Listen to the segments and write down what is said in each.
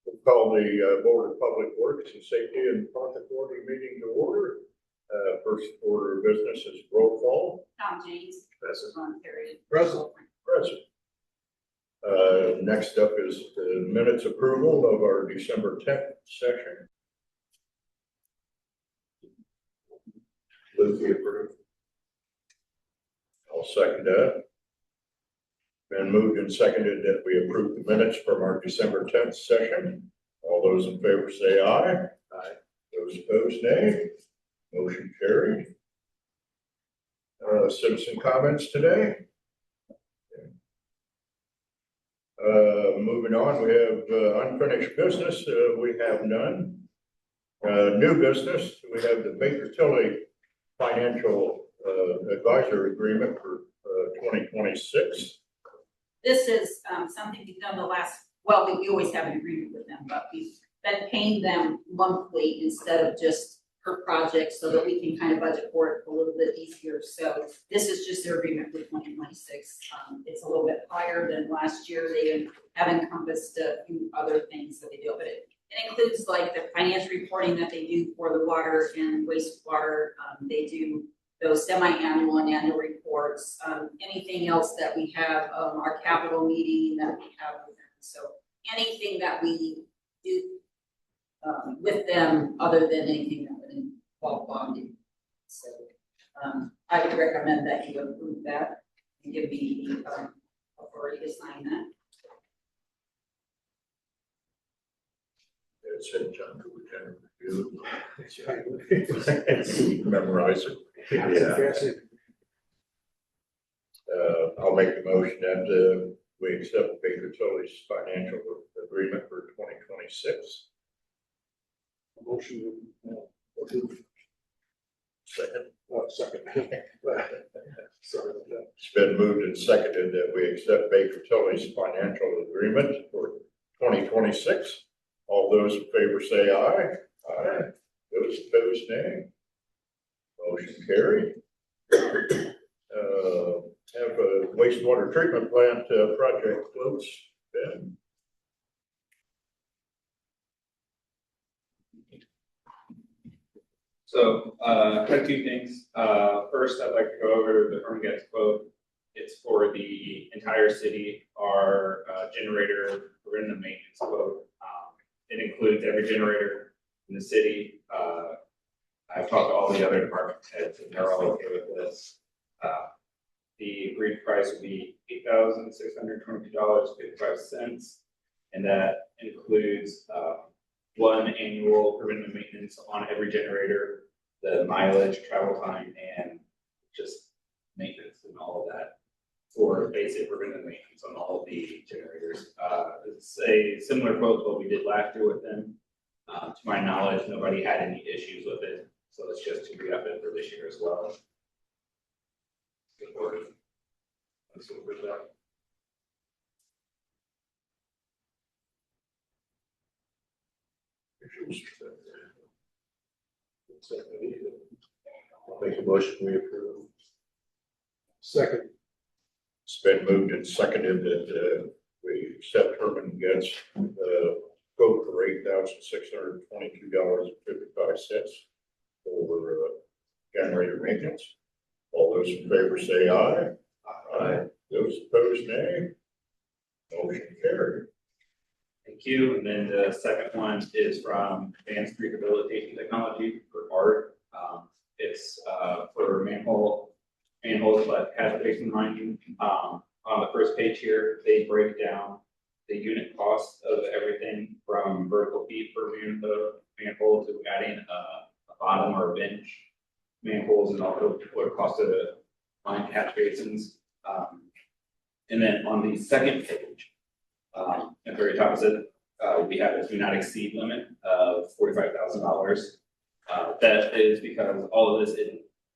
We'll call the Board of Public Works and Safety and Park Authority meeting to order. First order of business is roll call. Tom James. Present. Ron Terry. Present. Next up is the minutes approval of our December 10th session. Lucy approved. I'll second that. Been moved and seconded that we approve the minutes from our December 10th session. All those in favor say aye. Aye. Those opposed, nay. Motion carried. Citizen comments today. Moving on, we have unfinished business. We have none. New business, we have the Baker Tilly Financial Advisor Agreement for 2026. This is something we've done the last, well, we always have an agreement with them, but we've been paying them monthly instead of just per project so that we can kind of budget for it a little bit easier. So this is just their agreement for 2026. It's a little bit higher than last year. They have encompassed a few other things that they do, but it includes like the financial reporting that they do for the water and wastewater. They do those semi-annual and annual reports, anything else that we have, our capital meeting that we have with them. So anything that we do with them other than anything that would involve bonding. So I would recommend that you approve that and give me the authority to sign that. It said John to review. Memorize it. Yeah. I'll make the motion that we accept Baker Tilly's financial agreement for 2026. Motion. Second. Second. Sorry about that. It's been moved and seconded that we accept Baker Tilly's financial agreement for 2026. All those in favor say aye. Aye. Those opposed, nay. Motion carried. Have a wastewater treatment plant project close. Ben. So, quite two things. First, I'd like to go over the Hornget's quote. It's for the entire city, our generator preventive maintenance quote. It includes every generator in the city. I've talked to all the other department heads and they're all okay with this. The agreed price would be $8,622.55, and that includes one annual preventive maintenance on every generator, the mileage, travel time, and just maintenance and all of that for basic preventive maintenance on all of the generators. It's a similar quote to what we did last year with them. To my knowledge, nobody had any issues with it, so it's just to re-up it for this year as well. Good work. Let's go with that. I'll make a motion we approve. Second. It's been moved and seconded that we accept Herman Getz quote for $8,622.55 for generator maintenance. All those in favor say aye. Aye. Those opposed, nay. Motion carried. Thank you. And then the second one is from Advanced Rehabilitation Technology for ART. It's for manholes, but catch basin lining. On the first page here, they break down the unit cost of everything from vertical feet per manhole to adding a bottom or a bench manholes, and also what it costs to line catch basins. And then on the second page, at the very top of it, we have a do not exceed limit of $45,000. That is because all of this,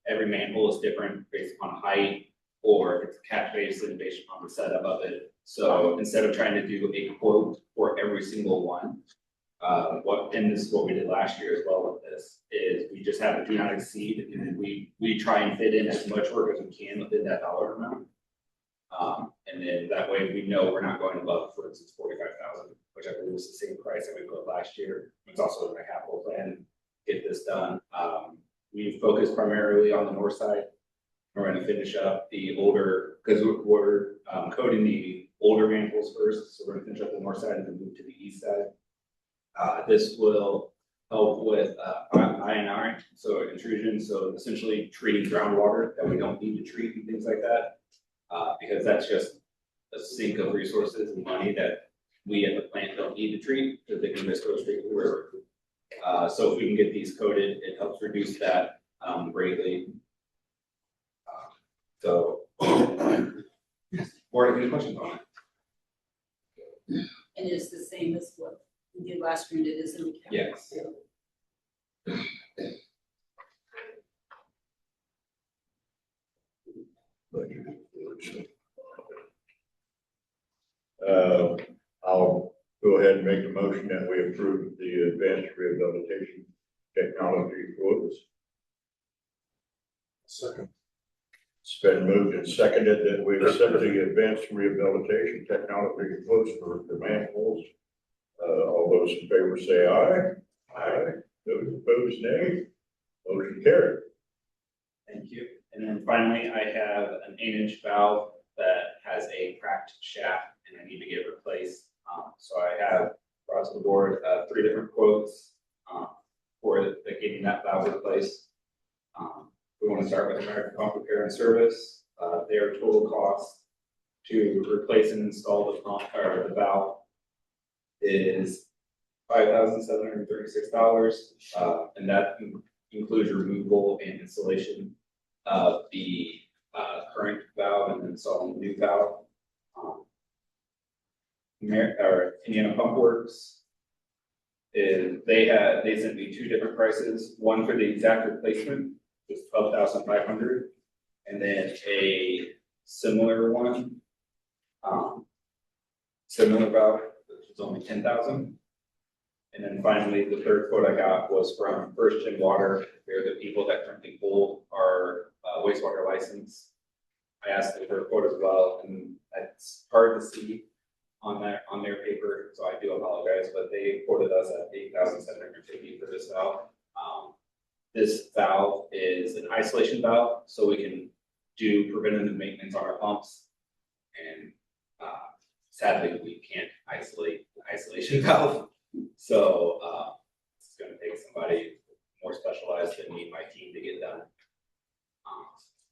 every manhole is different based upon height, or it's a catch basin based on the setup of it. So instead of trying to do a quote for every single one, and this is what we did last year as well with this, is we just have a do not exceed, and then we try and fit in as much work as we can within that dollar amount. And then that way we know we're not going above, for instance, 45,000, which I believe was the same price that we put last year. It's also in my capital plan, to get this done. We focused primarily on the north side. We're gonna finish up the older, because we're coating the older manholes first, so we're gonna finish up the north side and then move to the east side. This will help with INR, so intrusion, so essentially treating groundwater that we don't need to treat and things like that. Because that's just a sink of resources and money that we at the plant don't need to treat, because they can just go straight to the river. So if we can get these coated, it helps reduce that greatly. So, board, any questions on it? And it's the same as what we did last year, and it is in the county. Yes. I'll go ahead and make a motion that we approve the advanced rehabilitation technology quotes. Second. It's been moved and seconded that we accept the advanced rehabilitation technology quotes for the manholes. All those in favor say aye. Aye. Those opposed, nay. Motion carried. Thank you. And then finally, I have an 8-inch valve that has a cracked shaft and I need to get replaced. So I have brought to the board 3 different quotes for getting that valve replaced. We want to start with American Pump Repair and Service. Their total cost to replace and install the pump or the valve is $5,736, and that includes removal and installation of the current valve and installing the new valve. Indiana Pump Works they sent me 2 different prices. One for the exact replacement was $12,500, and then a similar one, similar valve, which was only $10,000. And then finally, the third quote I got was from First Gen Water. They're the people that currently hold our wastewater license. I asked them for a quote as well, and it's hard to see on their paper, so I do apologize, but they quoted us at $8,750 for this valve. This valve is an isolation valve, so we can do preventative maintenance on our pumps. And sadly, we can't isolate the isolation valve. So it's going to take somebody more specialized than me and my team to get done.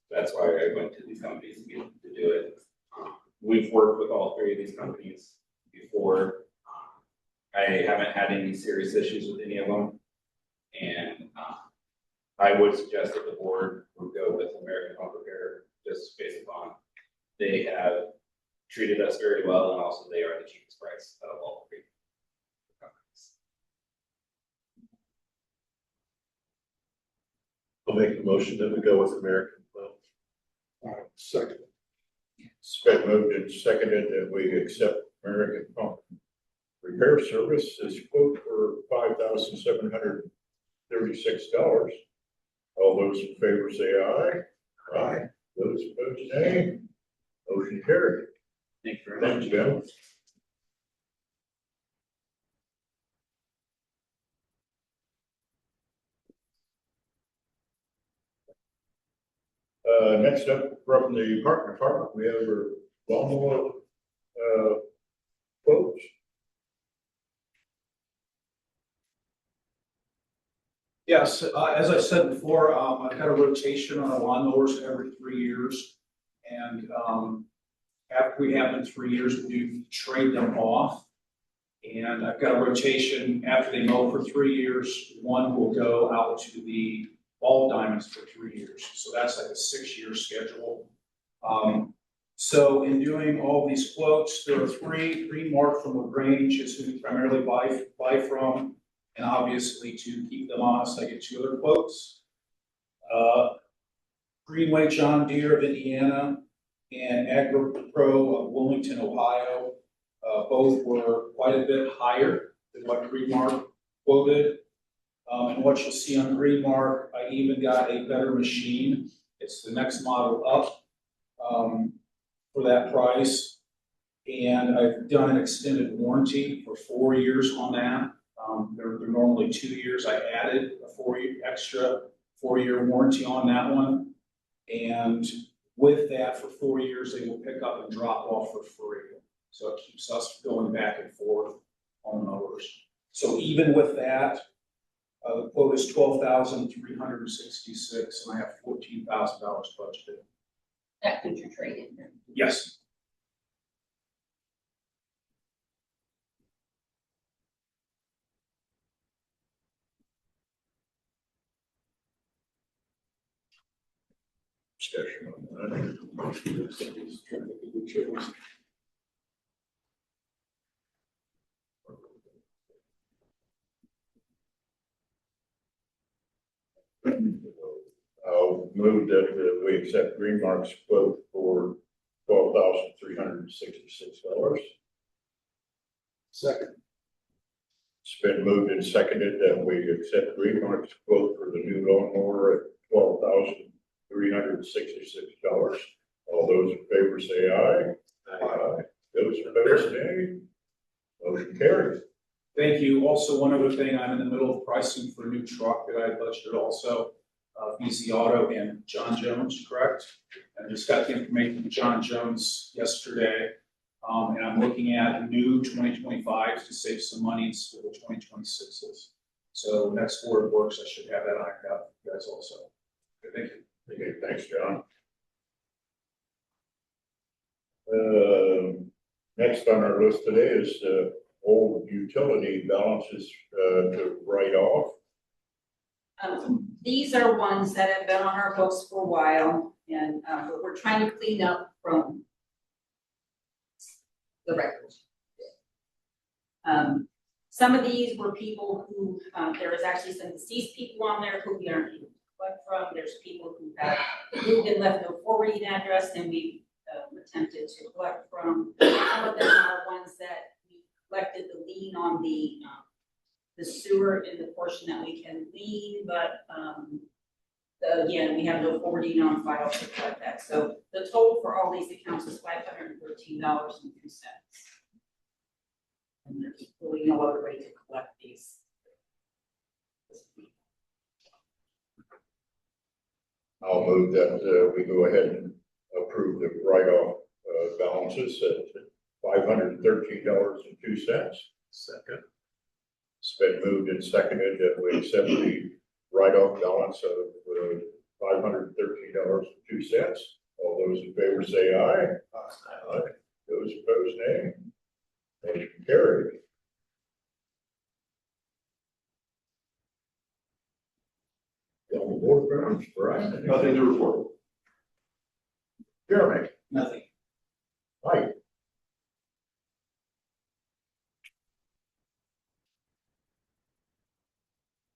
That's why I went to these companies to do it. We've worked with all 3 of these companies before. I haven't had any serious issues with any of them. And I would suggest that the board would go with American Pump Repair, just based upon they have treated us very well, and also they are the cheapest price out of all 3 companies. I'll make the motion that we go with American Pump. Second. It's been moved and seconded that we accept American Pump Repair Services quote for $5,736. All those in favor say aye. Aye. Those opposed, nay. Motion carried. Thank you very much. Thank you, Bill. Next up from the park department, we have our lawnmower quotes. Yes, as I said before, I've got a rotation on our lawnmowers every 3 years. And after we have them 3 years, we do trade them off. And I've got a rotation after they mow for 3 years. One will go out to the ball diamonds for 3 years. So that's like a 6-year schedule. So in doing all these quotes, there are 3 marked from LaGrange is who we primarily buy from. And obviously to keep them honest, I get 2 other quotes. Greenway John Deere of Indiana and AgriPro of Wilmington, Ohio. Both were quite a bit higher than what Greenmark quoted. And what you'll see on Greenmark, I even got a better machine. It's the next model up. for that price. And I've done an extended warranty for 4 years on that. They're normally 2 years. I added a 4-year warranty on that one. And with that, for 4 years, they will pick up and drop off for free. So it keeps us going back and forth on mowers. So even with that, the quote is $12,366, and I have $14,000 budgeted. That could you trade in there? Yes. Discussion on that. I'll move that we accept Greenmark's quote for $12,366. Second. It's been moved and seconded that we accept Greenmark's quote for the new lawnmower at $12,366. All those in favor say aye. Aye. Those opposed, nay. Motion carries. Thank you. Also, one other thing, I'm in the middle of pricing for a new truck that I budgeted also, BZ Auto and John Jones, correct? I just got the information from John Jones yesterday. And I'm looking at new 2025s to save some money instead of 2026s. So next Board Works, I should have that ironed out for you guys also. Okay, thank you. Okay, thanks, John. Next on our list today is old utility balances to write off. These are ones that have been on our books for a while, and we're trying to clean up from the records. Some of these were people who, there is actually some deceased people on there who we aren't able to collect from. There's people who have moved and left no forwarding address, and we attempted to collect from. Some of them are ones that we collected the lien on the sewer in the portion that we can lien, but again, we have no forwarding on file to collect that. So the total for all these accounts is $513.02. And there's really no other way to collect these. I'll move that we go ahead and approve the write-off balances at $513.02. Second. It's been moved and seconded that we accept the write-off balance of $513.02. All those in favor say aye. Aye. Those opposed, nay. Motion carried. On the board grounds, Brian? Nothing to report. Jeremy? Nothing. Mike?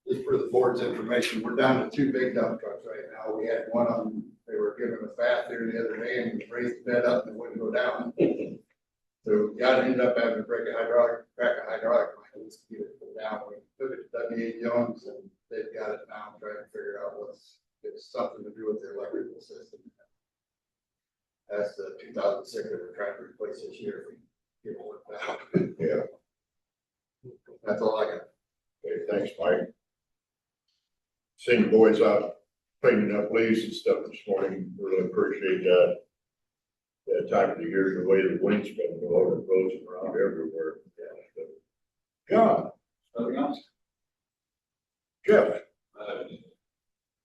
Just for the board's information, we're down to 2 big dump trucks right now. We had one of them, they were giving us bath there the other day and raised the bed up and it wouldn't go down. So the guy ended up having to crack a hydraulic line to get it put down. We took it to W.A. Jones and they've got it now, trying to figure out it's something to do with their electrical system. That's the 2006 that we're trying to replace this year. If we get it worked out. Yeah. That's all I got. Okay, thanks, Mike. Seen the boys out cleaning up leaves and stuff this morning. Really appreciate that. That time of the year, the way the wind's been blowing, it blows them around everywhere. John? Nothing else? Jeff?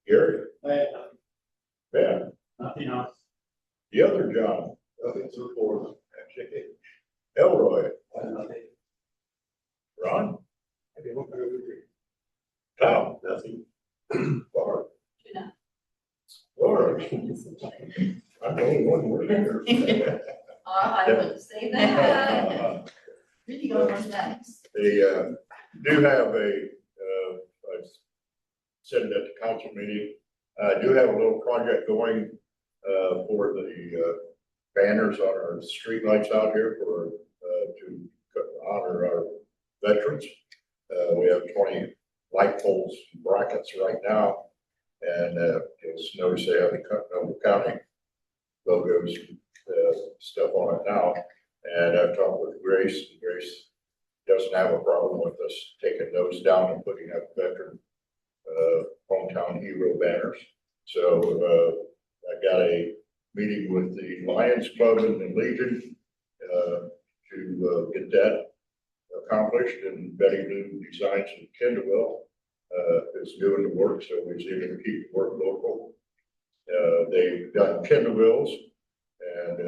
Gary? Ben? Nothing else. The other John? Nothing to report. Elroy? Ron? Tom? Nothing. Barb? No. Laura? I'm the only one working here. I wouldn't say that. Really go on next. They do have I said it at the council meeting, do have a little project going for the banners on our streetlights out here to honor our veterans. We have 20 light poles brackets right now, and you'll notice they have the Noble County logos stuff on it now. And I've talked with Grace, and Grace doesn't have a problem with us taking those down and putting up veteran hometown hero banners. So I got a meeting with the Lions Club and the Legion to get that accomplished, and Betty Blue Designs in Kendallville is doing the work, so we're going to keep work local. They've done Kendallvilles, and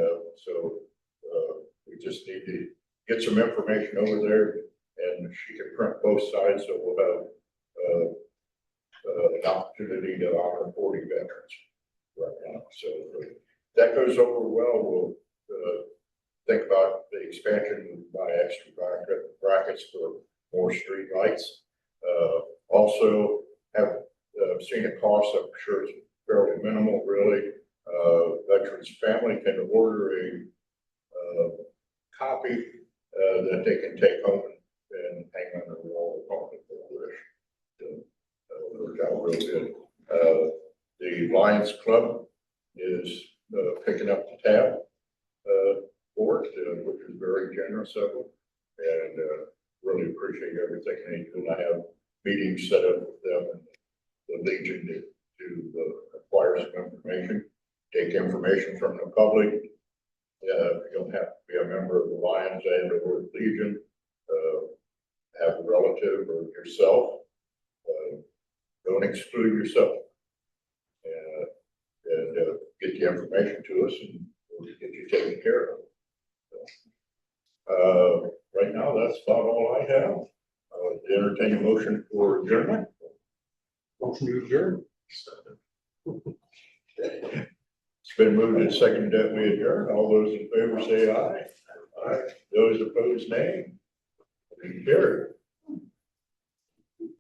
so we just need to get some information over there, and she can print both sides, so we'll have an opportunity to honor 40 veterans right now. So if that goes over well, we'll think about the expansion and buy extra brackets for more street lights. Also have seen a cost, I'm sure it's fairly minimal, really. Veterans family can order a copy that they can take home and hang on their wall at home if they wish. That'll work out real good. The Lions Club is picking up the tab for it, which is very generous of them, and really appreciate everything they do. And I have meetings set up with them and the Legion to acquire some information, take information from the public. You don't have to be a member of the Lions and or the Legion. Have a relative or yourself. Don't exclude yourself. And get the information to us, and we'll get you taken care of. Right now, that's about all I have. Entertain a motion for adjournment. Motion to adjourn. It's been moved and seconded that we adjourn. All those in favor say aye. Aye. Those opposed, nay. Motion carried.